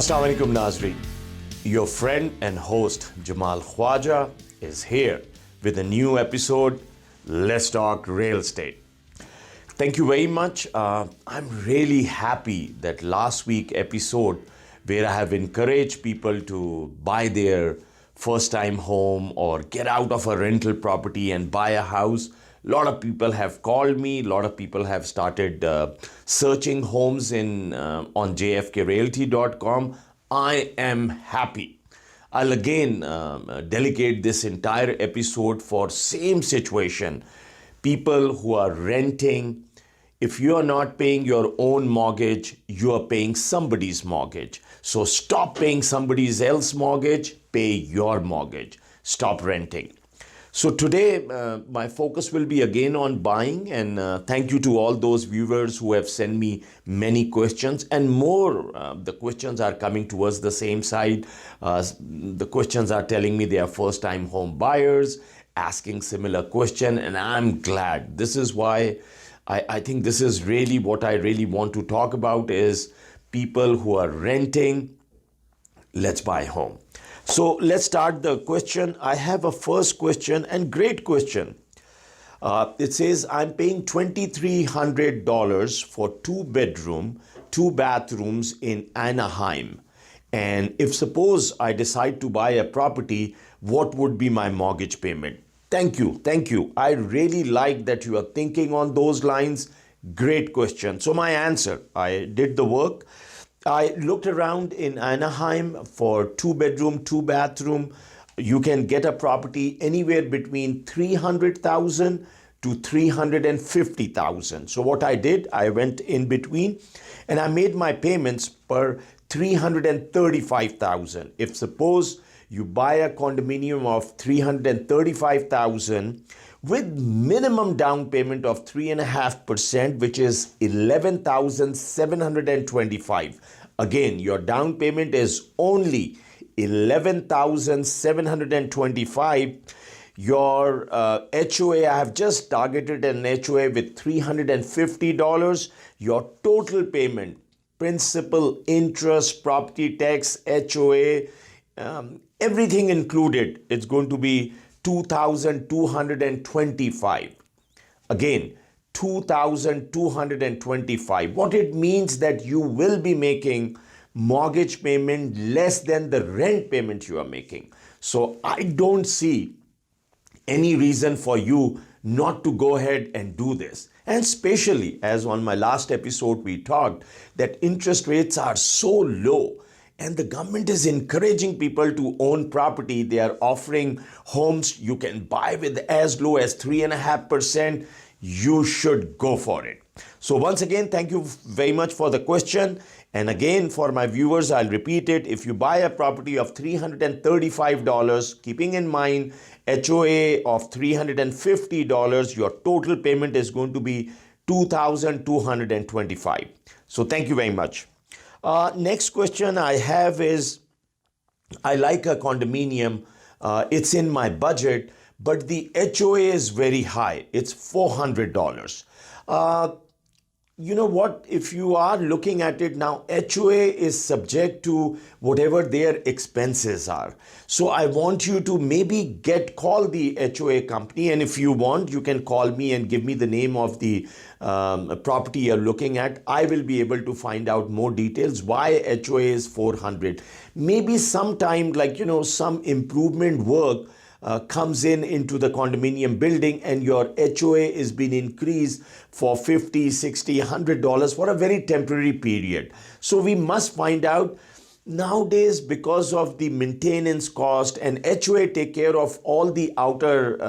Assalamu alaikum Nazri. Your friend and host Jamal Khawaja is here with a new episode, Let's Talk Real Estate. Thank you very much. I'm really happy that last week episode where I have encouraged people to buy their first time home or get out of a rental property and buy a house. A lot of people have called me. A lot of people have started searching homes on jfkrealty.com. I am happy. I'll again delegate this entire episode for same situation. People who are renting. If you are not paying your own mortgage, you are paying somebody's mortgage. So stop paying somebody else's mortgage, pay your mortgage. Stop renting. So today, my focus will be again on buying, and thank you to all those viewers who have sent me many questions and more. The questions are coming towards the same side. The questions are telling me they are first-time home buyers, asking similar question, and I'm glad. This is why I think this is really what I really want to talk about is people who are renting. Let's buy home. So let's start the question. I have a first question and great question. It says, I'm paying $2,300 for 2-bedroom, 2 bathrooms in Anaheim. And if suppose I decide to buy a property, what would be my mortgage payment? Thank you. Thank you. I really like that you are thinking on those lines. Great question. So my answer, I did the work. I looked around in Anaheim for 2-bedroom, 2-bathroom. You can get a property anywhere between $300,000 to $350,000. So what I did, I went in between and I made my payments per $335,000. If suppose you buy a condominium of $335,000 with minimum down payment of 3.5%, which is $11,725. Again, your down payment is only $11,725. Your HOA, I have just targeted an HOA with $350. Your total payment, principal, interest, property tax, HOA, everything included, it's going to be $2,225. Again, $2,225. What it means that you will be making mortgage payment less than the rent payment you are making. So I don't see any reason for you not to go ahead and do this. And especially as on my last episode we talked that interest rates are so low. And the government is encouraging people to own property. They are offering homes you can buy with as low as 3.5%. You should go for it. So once again, thank you very much for the question. And again, for my viewers, I'll repeat it. If you buy a property of $335, keeping in mind HOA of $350, your total payment is going to be $2,225. So thank you very much. Next question I have is, I like a condominium. It's in my budget, but the HOA is very high. It's $400. You know what? If you are looking at it now, HOA is subject to whatever their expenses are. So I want you to maybe call the HOA company. And if you want, you can call me and give me the name of the property you're looking at. I will be able to find out more details why HOA is 400. Maybe sometime some improvement work comes into the condominium building and your HOA is being increased for $50, $60, $100 for a very temporary period. So we must find out nowadays, because of the maintenance cost, and HOA take care of all the outer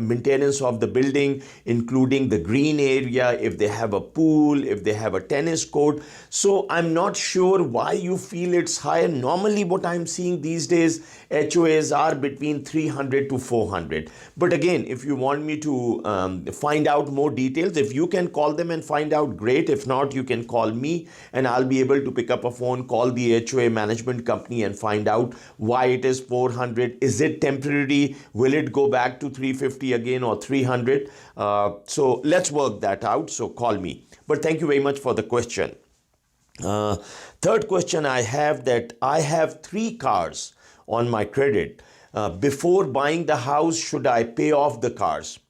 maintenance of the building, including the green area, if they have a pool, if they have a tennis court. So I'm not sure why you feel it's higher. Normally what I'm seeing these days, HOAs are between 300 to 400. But again, if you want me to find out more details, if you can call them and find out, great. If not, you can call me and I'll be able to pick up a phone, call the HOA management company and find out why it is 400. Is it temporary? Will it go back to 350 again or 300? So let's work that out. So call me. But thank you very much for the question. Uh, Third question I have, that I have 3 cars on my credit. Before buying the house, should I pay off the cars?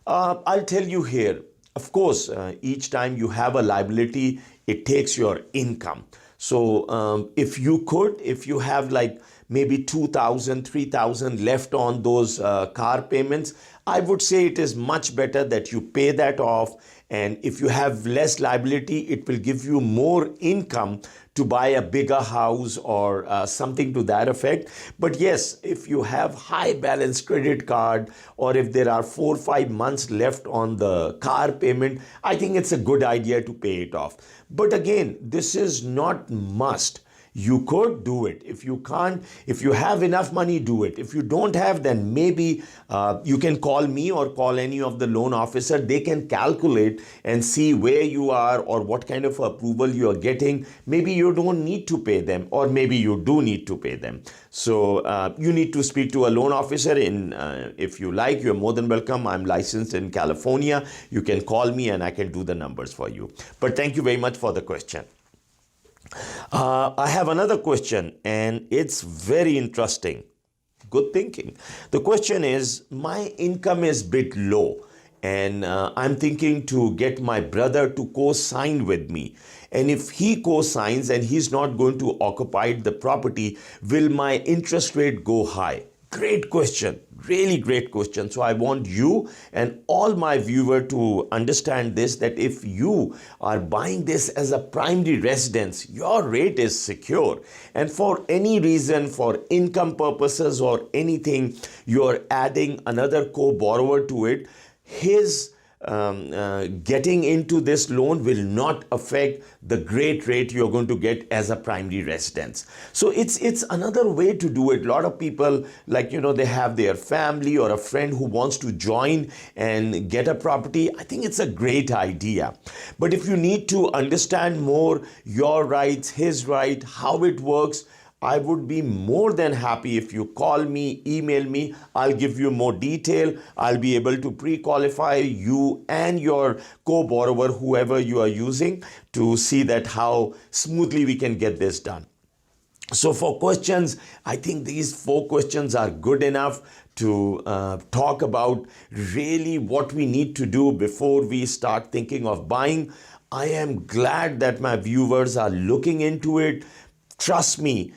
I'll tell you here. Of course, each time you have a liability, it takes your income. So if you have like maybe 2,000, 3,000 left on those car payments, I would say it is much better that you pay that off. And if you have less liability, it will give you more income to buy a bigger house or something to that effect. But yes, if you have high balance credit card, or if there are 4 or 5 months left on the car payment, I think it's a good idea to pay it off. But again, this is not must. You could do it. If you can't, if you have enough money, do it. If you don't have, then maybe you can call me or call any of the loan officer. They can calculate and see where you are or what kind of approval you are getting. Maybe you don't need to pay them, or maybe you do need to pay them. So you need to speak to a loan officer. If you like, you're more than welcome. I'm licensed in California. You can call me and I can do the numbers for you. But thank you very much for the question. I have another question, and it's very interesting. Good thinking. The question is, my income is a bit low, and I'm thinking to get my brother to co-sign with me. And if he co-signs and he's not going to occupy the property, will my interest rate go high? Great question. Really great question. So I want you and all my viewer to understand this, that if you are buying this as a primary residence, your rate is secure. And for any reason, for income purposes or anything, you're adding another co-borrower to it, his getting into this loan will not affect the great rate you're going to get as a primary residence. So it's another way to do it. A lot of people, like, they have their family or a friend who wants to join and get a property. I think it's a great idea. But if you need to understand more your rights, his right, how it works, I would be more than happy if you call me, email me. I'll give you more detail. I'll be able to pre-qualify you and your co-borrower, whoever you are using, to see that how smoothly we can get this done. So for questions, I think these 4 questions are good enough to talk about really what we need to do before we start thinking of buying. I am glad that my viewers are looking into it. Trust me,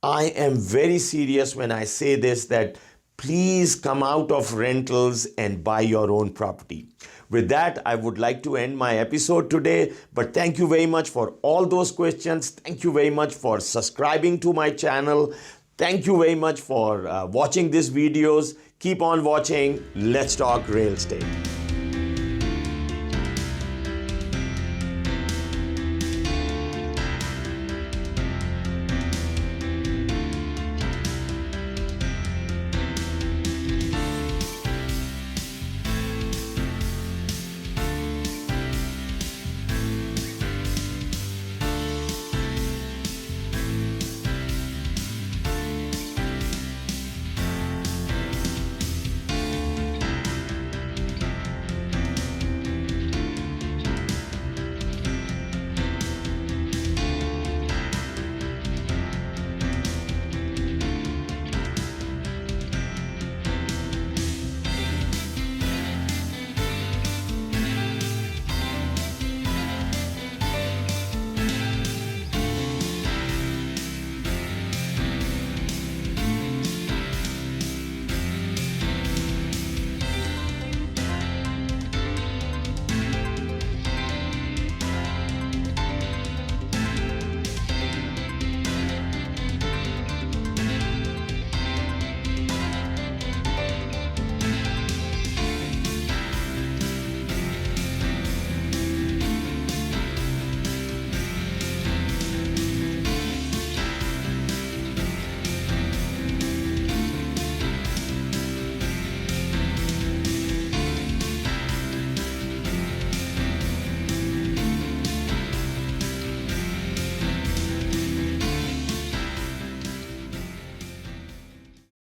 I am very serious when I say this, that please come out of rentals and buy your own property. With that, I would like to end my episode today, but thank you very much for all those questions. Thank you very much for subscribing to my channel. Thank you very much for watching these videos. Keep on watching. Let's talk real estate.